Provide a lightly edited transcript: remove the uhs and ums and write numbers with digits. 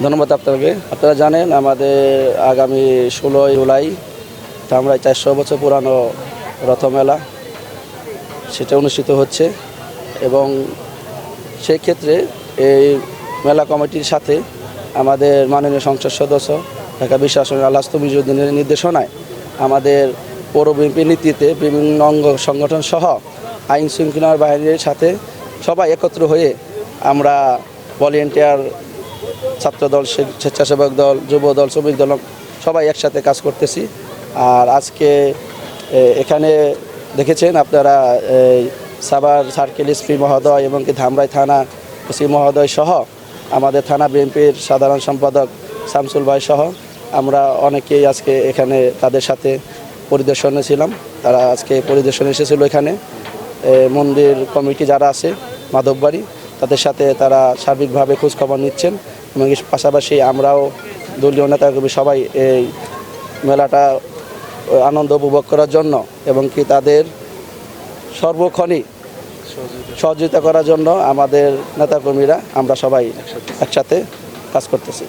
ধন্যবাদ আপনাকে। আপনারা জানেন আমাদের আগামী 16ই জুলাই ধামরাই 400 বছর পুরানো রথমেলা সেটা অনুষ্ঠিত হচ্ছে এবং সেই ক্ষেত্রে এই মেলা কমিটির সাথে আমাদের মাননীয় সংসদ সদস্য ঢাকা বিশ্ব আসনের আল্লাহ তমিজুদ্দিনের নির্দেশনায় আমাদের পৌর বিএনপির নেতৃত্বে বিভিন্ন অঙ্গ সংগঠন সহ আইন শৃঙ্খলা বাহিনীর সাথে সবাই একত্র হয়ে আমরা ভলেন্টিয়ার ছাত্রদল, স্বেচ্ছাসেবক দল, যুব দল, শ্রমিক দল সবাই একসাথে কাজ করতেছি। আর আজকে এখানে দেখেছেন আপনারা সাভার সার্কেল এসপি মহোদয় এবং কি ধামরাই থানা ওসি মহোদয় সহ আমাদের থানা বিএনপির সাধারণ সম্পাদক শামসুল ভাই সহ আমরা অনেকেই আজকে এখানে তাদের সাথে পরিদর্শনে ছিলাম। তারা আজকে পরিদর্শনে এসেছিল এখানে। মন্দির কমিটি যারা আছে মাধববাড়ি তাদের সাথে তারা সার্বিকভাবে খোঁজখবর নিচ্ছেন এবং পাশাপাশি আমরাও দলীয় নেতাকর্মী সবাই এই মেলাটা আনন্দ উপভোগ করার জন্য এবং কি তাদের সর্বক্ষণই সহযোগিতা করার জন্য আমাদের নেতাকর্মীরা আমরা সবাই একসাথে কাজ করতেছি।